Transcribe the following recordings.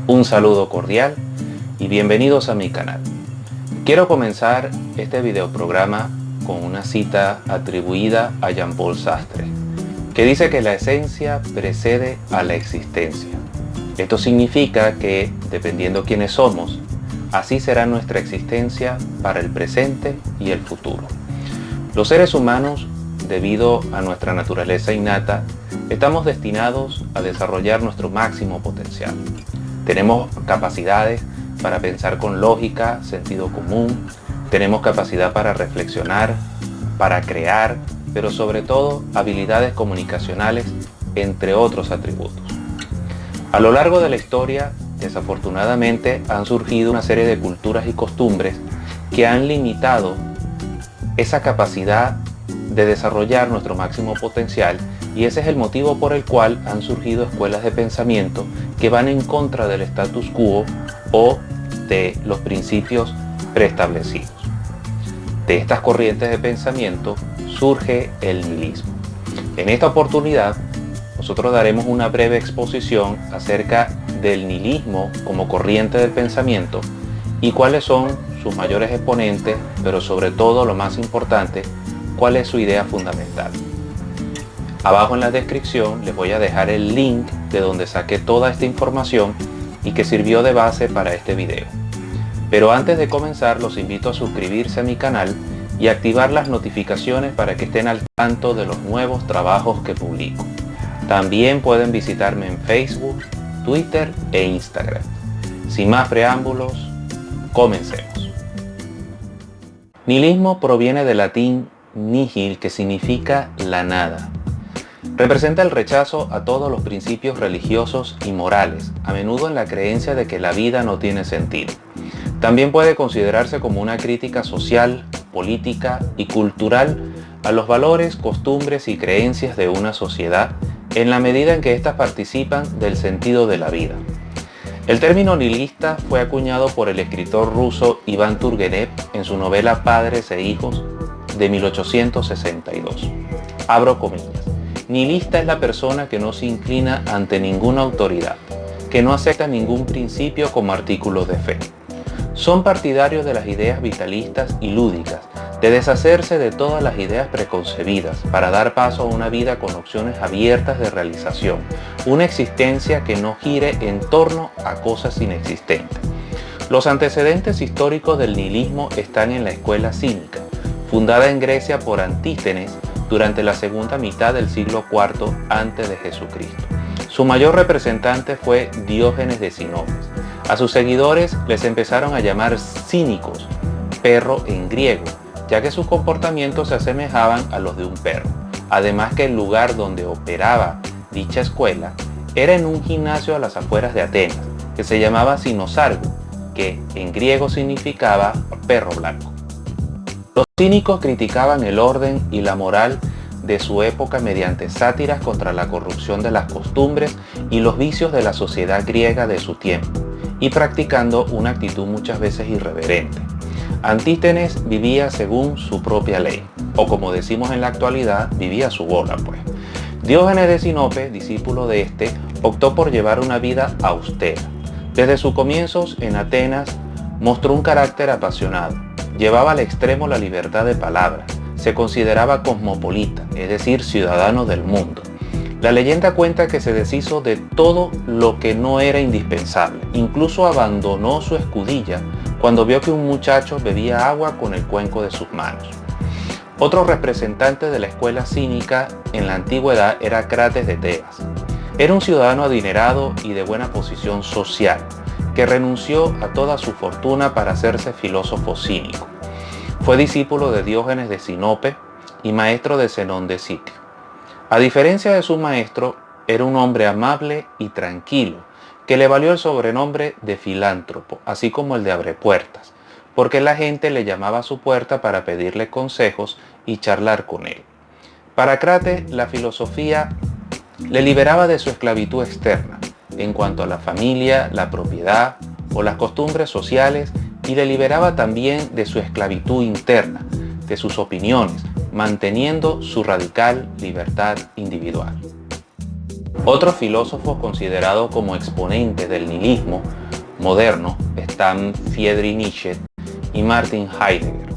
Un saludo cordial y bienvenidos a mi canal. Quiero comenzar este videoprograma con una cita atribuida a Jean-Paul Sartre, que dice que la esencia precede a la existencia. Esto significa que, dependiendo quiénes somos, así será nuestra existencia para el presente y el futuro. Los seres humanos, debido a nuestra naturaleza innata, estamos destinados a desarrollar nuestro máximo potencial. Tenemos capacidades para pensar con lógica, sentido común, tenemos capacidad para reflexionar, para crear, pero sobre todo habilidades comunicacionales, entre otros atributos. A lo largo de la historia, desafortunadamente, han surgido una serie de culturas y costumbres que han limitado esa capacidad de desarrollar nuestro máximo potencial, y ese es el motivo por el cual han surgido escuelas de pensamiento que van en contra del status quo o de los principios preestablecidos. De estas corrientes de pensamiento surge el nihilismo. En esta oportunidad, nosotros daremos una breve exposición acerca del nihilismo como corriente de pensamiento y cuáles son sus mayores exponentes, pero sobre todo, lo más importante, cuál es su idea fundamental. Abajo en la descripción les voy a dejar el link de donde saqué toda esta información y que sirvió de base para este video. Pero antes de comenzar, los invito a suscribirse a mi canal y activar las notificaciones para que estén al tanto de los nuevos trabajos que publico. También pueden visitarme en Facebook, Twitter e Instagram. Sin más preámbulos, comencemos. Nihilismo proviene del latín nihil, que significa la nada. Representa el rechazo a todos los principios religiosos y morales, a menudo en la creencia de que la vida no tiene sentido. También puede considerarse como una crítica social, política y cultural a los valores, costumbres y creencias de una sociedad, en la medida en que éstas participan del sentido de la vida. El término nihilista fue acuñado por el escritor ruso Iván Turgenev en su novela Padres e Hijos de 1862. Abro comillas. Nihilista es la persona que no se inclina ante ninguna autoridad, que no acepta ningún principio como artículo de fe. Son partidarios de las ideas vitalistas y lúdicas, de deshacerse de todas las ideas preconcebidas para dar paso a una vida con opciones abiertas de realización, una existencia que no gire en torno a cosas inexistentes. Los antecedentes históricos del nihilismo están en la escuela cínica, fundada en Grecia por Antístenes durante la segunda mitad del siglo IV a.C. Su mayor representante fue Diógenes de Sinope. A sus seguidores les empezaron a llamar cínicos, perro en griego, ya que sus comportamientos se asemejaban a los de un perro. Además que el lugar donde operaba dicha escuela era en un gimnasio a las afueras de Atenas, que se llamaba Sinosargo, que en griego significaba perro blanco. Los cínicos criticaban el orden y la moral de su época mediante sátiras contra la corrupción de las costumbres y los vicios de la sociedad griega de su tiempo, y practicando una actitud muchas veces irreverente. Antístenes vivía según su propia ley, o como decimos en la actualidad, vivía a su bola pues. Diógenes de Sinope, discípulo de este, optó por llevar una vida austera. Desde sus comienzos en Atenas mostró un carácter apasionado. Llevaba al extremo la libertad de palabra, se consideraba cosmopolita, es decir, ciudadano del mundo. La leyenda cuenta que se deshizo de todo lo que no era indispensable, incluso abandonó su escudilla cuando vio que un muchacho bebía agua con el cuenco de sus manos. Otro representante de la escuela cínica en la antigüedad era Crates de Tebas. Era un ciudadano adinerado y de buena posición social, que renunció a toda su fortuna para hacerse filósofo cínico. Fue discípulo de Diógenes de Sinope y maestro de Zenón de Sitio. A diferencia de su maestro, era un hombre amable y tranquilo, que le valió el sobrenombre de filántropo, así como el de abrepuertas, porque la gente le llamaba a su puerta para pedirle consejos y charlar con él. Para Crates, la filosofía le liberaba de su esclavitud externa, en cuanto a la familia, la propiedad o las costumbres sociales, y le liberaba también de su esclavitud interna, de sus opiniones, manteniendo su radical libertad individual. Otros filósofos considerados como exponentes del nihilismo moderno están Friedrich Nietzsche y Martin Heidegger.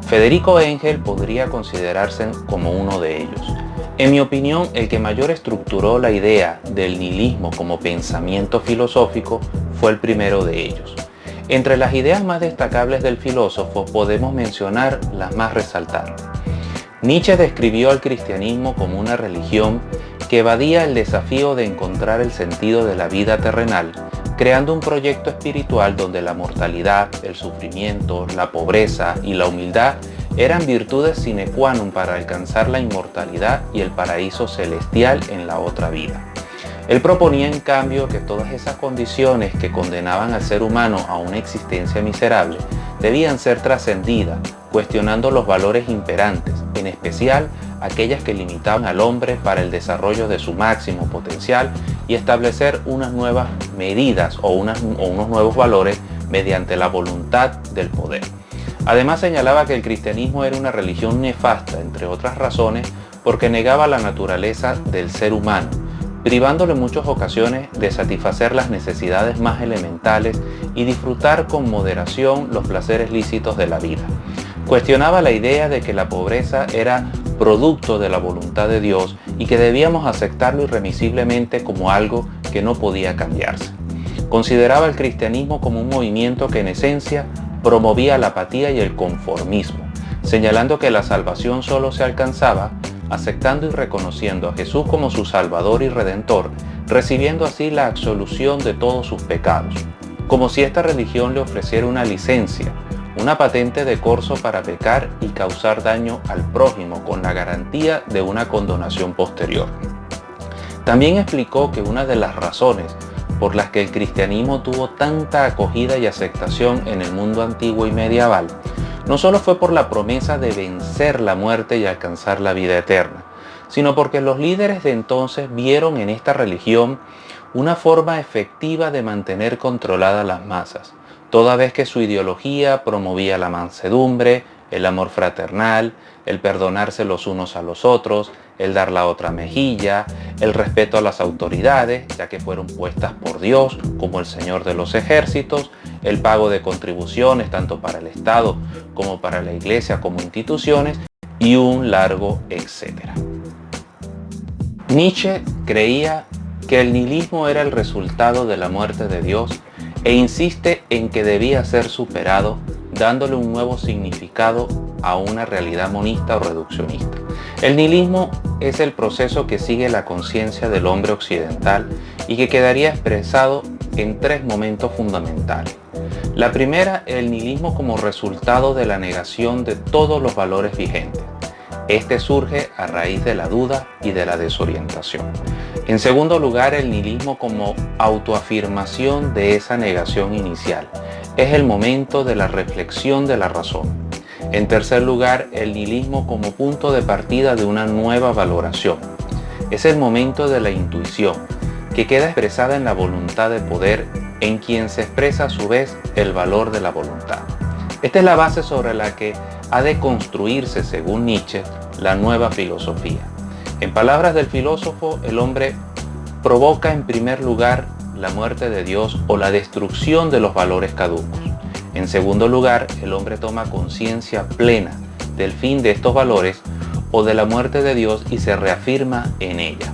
Federico Engel podría considerarse como uno de ellos. En mi opinión, el que mayor estructuró la idea del nihilismo como pensamiento filosófico fue el primero de ellos. Entre las ideas más destacables del filósofo podemos mencionar las más resaltadas. Nietzsche describió al cristianismo como una religión que evadía el desafío de encontrar el sentido de la vida terrenal, creando un proyecto espiritual donde la mortalidad, el sufrimiento, la pobreza y la humildad eran virtudes sine qua non para alcanzar la inmortalidad y el paraíso celestial en la otra vida. Él proponía en cambio que todas esas condiciones que condenaban al ser humano a una existencia miserable debían ser trascendidas, cuestionando los valores imperantes, en especial aquellas que limitaban al hombre para el desarrollo de su máximo potencial y establecer unas nuevas medidas o unos nuevos valores mediante la voluntad del poder. Además señalaba que el cristianismo era una religión nefasta, entre otras razones, porque negaba la naturaleza del ser humano, privándolo en muchas ocasiones de satisfacer las necesidades más elementales y disfrutar con moderación los placeres lícitos de la vida. Cuestionaba la idea de que la pobreza era producto de la voluntad de Dios y que debíamos aceptarlo irremisiblemente como algo que no podía cambiarse. Consideraba el cristianismo como un movimiento que en esencia promovía la apatía y el conformismo, señalando que la salvación solo se alcanzaba aceptando y reconociendo a Jesús como su Salvador y Redentor, recibiendo así la absolución de todos sus pecados, como si esta religión le ofreciera una licencia, una patente de corso para pecar y causar daño al prójimo con la garantía de una condonación posterior. También explicó que una de las razones por las que el cristianismo tuvo tanta acogida y aceptación en el mundo antiguo y medieval no solo fue por la promesa de vencer la muerte y alcanzar la vida eterna, sino porque los líderes de entonces vieron en esta religión una forma efectiva de mantener controladas las masas, toda vez que su ideología promovía la mansedumbre, el amor fraternal, el perdonarse los unos a los otros, el dar la otra mejilla, el respeto a las autoridades, ya que fueron puestas por Dios como el Señor de los ejércitos, el pago de contribuciones tanto para el Estado como para la Iglesia como instituciones y un largo etcétera. Nietzsche creía que el nihilismo era el resultado de la muerte de Dios e insiste en que debía ser superado dándole un nuevo significado a una realidad monista o reduccionista. El nihilismo es el proceso que sigue la conciencia del hombre occidental y que quedaría expresado en tres momentos fundamentales. La primera, el nihilismo como resultado de la negación de todos los valores vigentes. Este surge a raíz de la duda y de la desorientación. En segundo lugar, el nihilismo como autoafirmación de esa negación inicial. Es el momento de la reflexión de la razón. En tercer lugar, el nihilismo como punto de partida de una nueva valoración. Es el momento de la intuición, que queda expresada en la voluntad de poder, en quien se expresa a su vez el valor de la voluntad. Esta es la base sobre la que ha de construirse, según Nietzsche, la nueva filosofía. En palabras del filósofo, el hombre provoca en primer lugar la muerte de Dios o la destrucción de los valores caducos. En segundo lugar, el hombre toma conciencia plena del fin de estos valores o de la muerte de Dios y se reafirma en ella.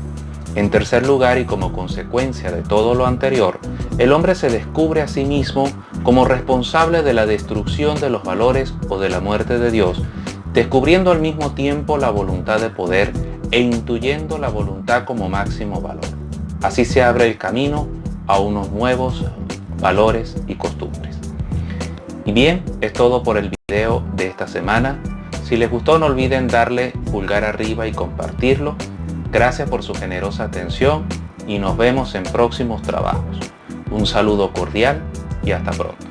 En tercer lugar, y como consecuencia de todo lo anterior, el hombre se descubre a sí mismo como responsable de la destrucción de los valores o de la muerte de Dios, descubriendo al mismo tiempo la voluntad de poder e intuyendo la voluntad como máximo valor. Así se abre el camino a unos nuevos valores y costumbres. Y bien, es todo por el video de esta semana. Si les gustó, no olviden darle pulgar arriba y compartirlo. Gracias por su generosa atención y nos vemos en próximos trabajos. Un saludo cordial y hasta pronto.